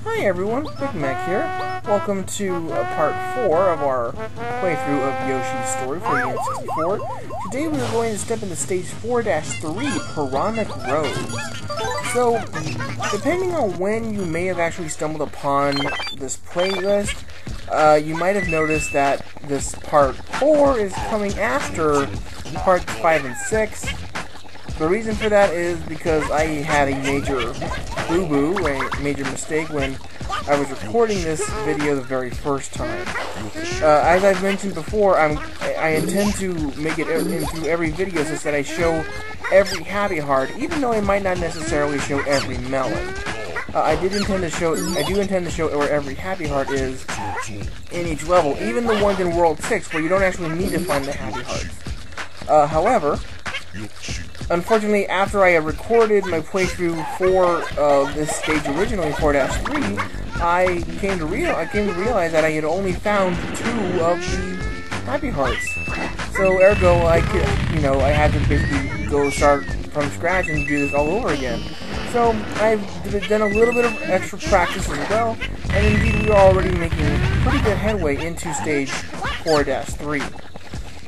Hi everyone, Big Mac here. Welcome to part 4 of our playthrough of Yoshi's story for the N64. Today we are going to step into stage 4-3, Piranha Road. So, depending on when you may have actually stumbled upon this playlist, you might have noticed that this part 4 is coming after parts 5 and 6. The reason for that is because I had a major boo-boo, a major mistake when I was recording this video the very first time. As I've mentioned before, I intend to make it into every video such that I show every happy heart, even though I might not necessarily show every melon. I do intend to show where every happy heart is in each level, even the ones in World 6 where you don't actually need to find the happy hearts. However, unfortunately, after I had recorded my playthrough for this stage originally, 4-3, I came to realize that I had only found 2 of the happy hearts. So, ergo, I had to basically go start from scratch and do this all over again. So, I've done a little bit of extra practice as well, and indeed we are already making pretty good headway into stage 4-3.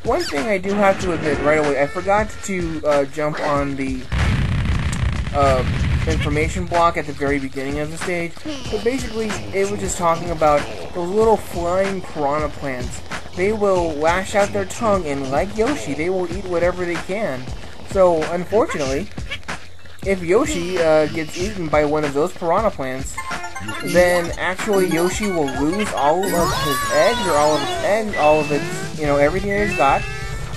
One thing I do have to admit right away, I forgot to jump on the information block at the very beginning of the stage, but basically it was just talking about those little flying piranha plants. They will lash out their tongue and, like Yoshi, they will eat whatever they can. So, unfortunately, if Yoshi gets eaten by one of those piranha plants, then actually Yoshi will lose all of his eggs, or all of its, everything that he's got.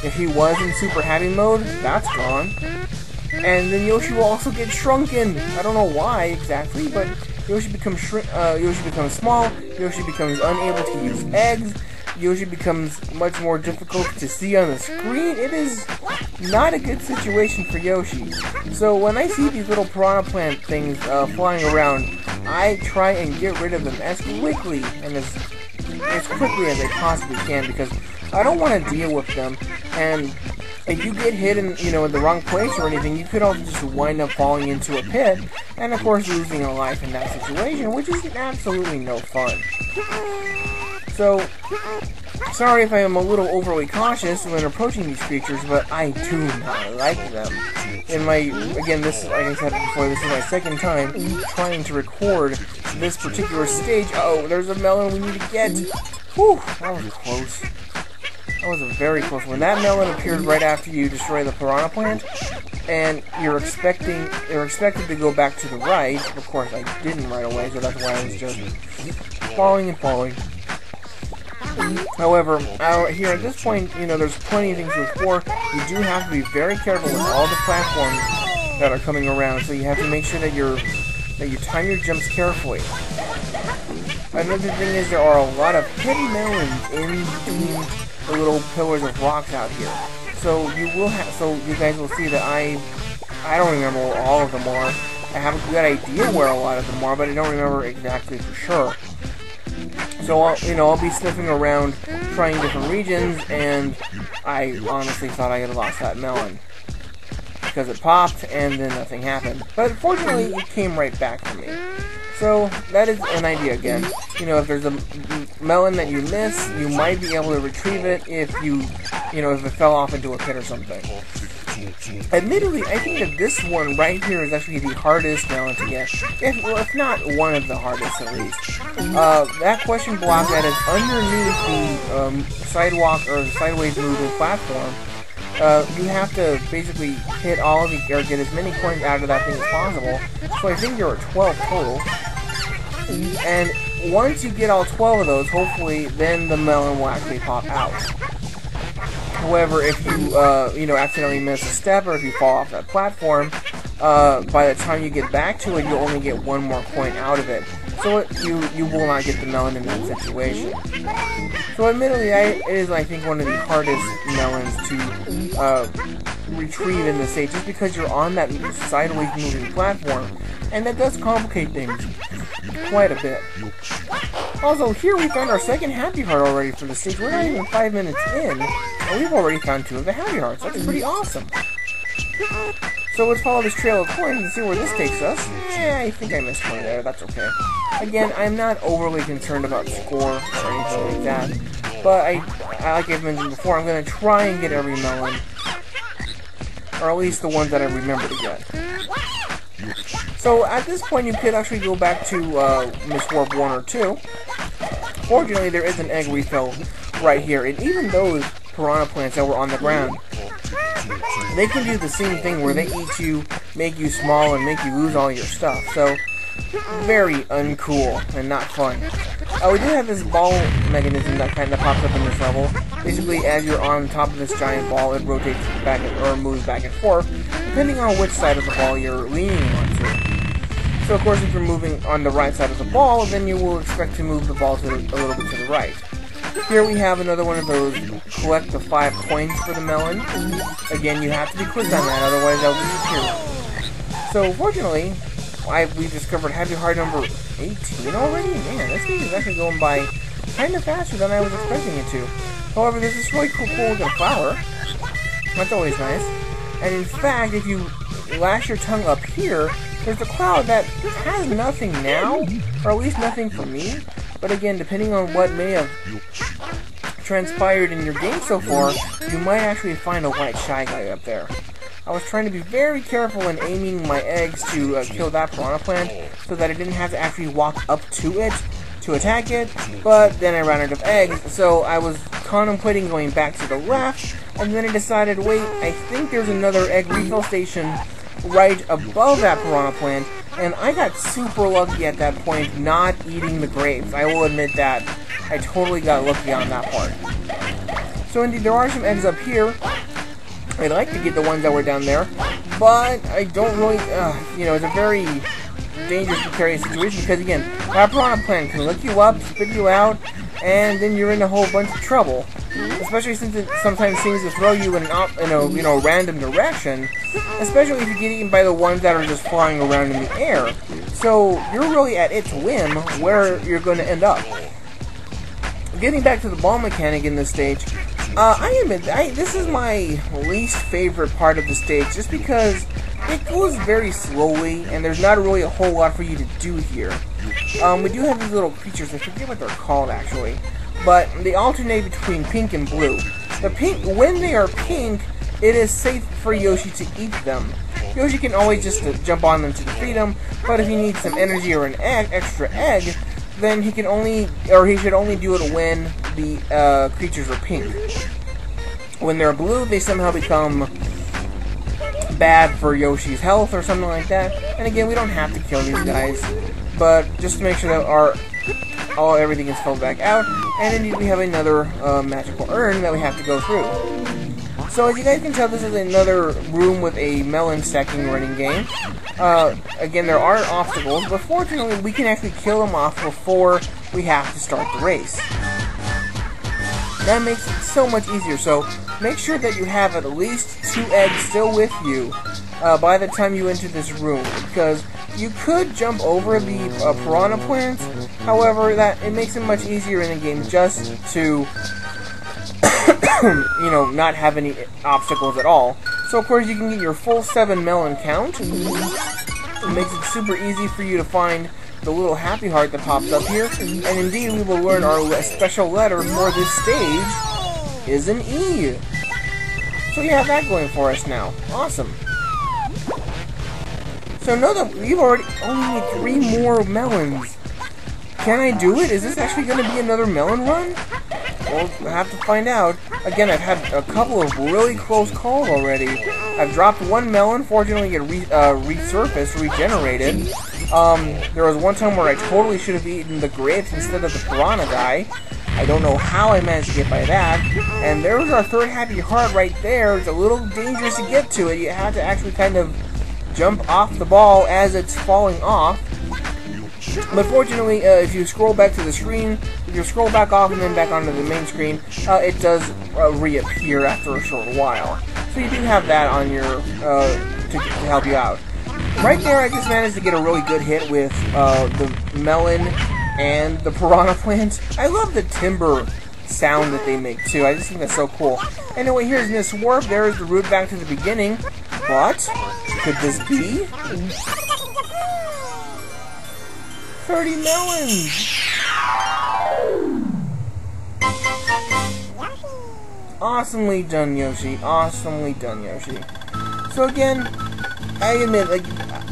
If he was in super happy mode, that's gone. And then Yoshi will also get shrunken. I don't know why exactly, but Yoshi becomes small, Yoshi becomes unable to use eggs, Yoshi becomes much more difficult to see on the screen. It is not a good situation for Yoshi. So when I see these little piranha plant things flying around, I try and get rid of them as quickly and as quickly as I possibly can, because I don't want to deal with them. And if you get hit in the wrong place or anything, you could also just wind up falling into a pit, and of course losing a life in that situation, which is absolutely no fun. So, sorry if I am a little overly cautious when approaching these creatures, but I do not like them. Again, this, like I said before, this is my second time trying to record this particular stage. Oh, there's a melon we need to get. Whew, that was close. That was a very close one. That melon appears right after you destroy the piranha plant, and you're expected to go back to the right. Of course, I didn't right away, so that's why I was just falling and falling. However, here at this point, there's plenty of things to explore. You do have to be very careful with all the platforms that are coming around, so you have to make sure that you time your jumps carefully. Another thing is there are a lot of hidden melons in between the little pillars of rocks out here. So you guys will see that I don't remember where all of them are. I have a good idea where a lot of them are, but I don't remember exactly for sure. So I'll be sniffing around, trying different regions, and I honestly thought I had lost that melon because it popped and then nothing happened. But fortunately, it came right back for me. So that is an idea again. If there's a melon that you miss, you might be able to retrieve it if if it fell off into a pit or something. Admittedly, I think that this one right here is actually the hardest melon to get, if not one of the hardest at least. That question block that is underneath the sidewalk or the sideways moving platform, you have to basically hit all of or get as many coins out of that thing as possible. So I think there are 12 total. And once you get all 12 of those, hopefully, then the melon will actually pop out. However, if you, accidentally miss a step, or if you fall off that platform, by the time you get back to it, you'll only get 1 more coin out of it. So you will not get the melon in that situation. So admittedly, it is, I think, one of the hardest melons to retrieve in the stage, just because you're on that sideways moving platform, and that does complicate things quite a bit. Also, here we found our second happy heart already for the stage. We're not even 5 minutes in, and we've already found 2 of the happy hearts. That's pretty awesome. So let's follow this trail of coins and see where this takes us. I think I missed one there. That's okay. Again, I'm not overly concerned about score or anything like that. But like I've mentioned before, I'm going to try and get every melon. Or at least the ones that I remember to get. So at this point, you could actually go back to Miss Warp 1 or 2. Fortunately, there is an egg refill right here. And even those piranha plants that were on the ground, they can do the same thing where they eat you, make you small, and make you lose all your stuff. So, very uncool and not fun. We do have this ball mechanism that kind of pops up in this level. Basically, as you're on top of this giant ball, it rotates back or moves back and forth, depending on which side of the ball you're leaning onto. So, of course, if you're moving on the right side of the ball, then you will expect to move the ball a little bit to the right. Here we have another one of those collect the 5 coins for the melon. Again, you have to be quick on that, otherwise they'll disappear. So, fortunately, we've discovered happy heart number 18 already? Man, this game is actually going by kind of faster than I was expecting it to. However, there's this really cool looking flower. That's always nice. And in fact, if you lash your tongue up here, there's a cloud that has nothing now, or at least nothing for me. But again, depending on what may have transpired in your game so far, you might actually find a white shy guy up there. I was trying to be very careful in aiming my eggs to kill that piranha plant so that I didn't have to actually walk up to it to attack it, but then I ran out of eggs, so I was contemplating going back to the left, and then I decided, wait, I think there's another egg refill station right above that piranha plant, and I got super lucky at that point not eating the grapes. I will admit that. I totally got lucky on that part. So indeed, there are some eggs up here. I'd like to get the ones that were down there, but I don't really, it's a very dangerous, precarious situation because, again, that piranha plant can lick you up, spit you out, and then you're in a whole bunch of trouble. Especially since it sometimes seems to throw you in a random direction, especially if you get eaten by the ones that are just flying around in the air. So you're really at its whim where you're going to end up. Getting back to the ball mechanic in this stage, I admit, this is my least favorite part of the stage, just because it goes very slowly, and there's not really a whole lot for you to do here. We do have these little creatures, I forget what they're called actually, but they alternate between pink and blue. When they are pink, it is safe for Yoshi to eat them. Yoshi can always just jump on them to defeat them, but if he needs some energy or an extra egg, then he should only do it when the creatures are pink. When they're blue, they somehow become bad for Yoshi's health or something like that. And again, we don't have to kill these guys, but just to make sure that everything is filled back out. And indeed, we have another magical urn that we have to go through. So as you guys can tell, this is another room with a melon stacking running game. Again, there are obstacles, but fortunately we can actually kill them off before we have to start the race. That makes it so much easier, so make sure that you have at least 2 eggs still with you by the time you enter this room, because you could jump over the piranha plants. However, it makes it much easier in the game just to not have any obstacles at all. So of course you can get your full 7 melon count. It makes it super easy for you to find the little happy heart that pops up here. And indeed, we will learn our special letter for this stage is an E. So we have that going for us now. Awesome. So know that we've only need 3 more melons. Can I do it? Is this actually going to be another melon run? Well, we'll have to find out. Again, I've had a couple of really close calls already. I've dropped 1 melon, fortunately it resurfaced, regenerated. There was one time where I totally should have eaten the grapes instead of the piranha guy. I don't know how I managed to get by that. And there's our 3rd happy heart right there. It's a little dangerous to get to it. You have to actually kind of jump off the ball as it's falling off. But fortunately, if you scroll back to the screen, if you scroll back off and then back onto the main screen, it does reappear after a short while. So you do have that on your to help you out. Right there, I just managed to get a really good hit with the melon and the piranha plant. I love the timber sound that they make too. I just think that's so cool. Anyway, here's Miss Warp. There's the route back to the beginning. But Could this be? 30 melons! Awesomely done, Yoshi. Awesomely done, Yoshi. So again, I admit, like,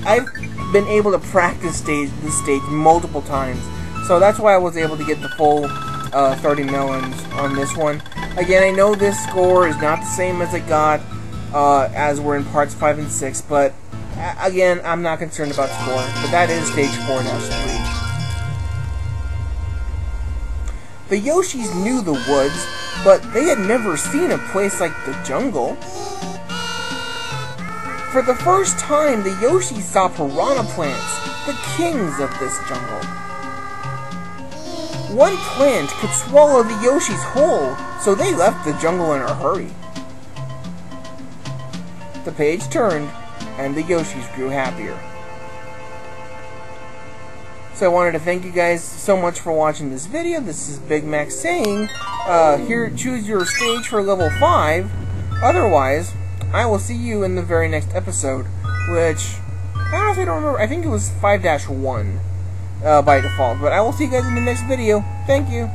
I've been able to practice this stage multiple times. So that's why I was able to get the full 30 melons on this one. Again, I know this score is not the same as I got as we're in parts 5 and 6, but again, I'm not concerned about score. But that is stage 4 now, 3. The Yoshis knew the woods, but they had never seen a place like the jungle. For the first time, the Yoshis saw piranha plants, the kings of this jungle. One plant could swallow the Yoshis whole, so they left the jungle in a hurry. The page turned, and the Yoshis grew happier. So I wanted to thank you guys so much for watching this video. This is Big Mac saying, here, choose your stage for level 5. Otherwise, I will see you in the very next episode, which, I honestly don't remember. I think it was 5-1 by default. But I will see you guys in the next video. Thank you.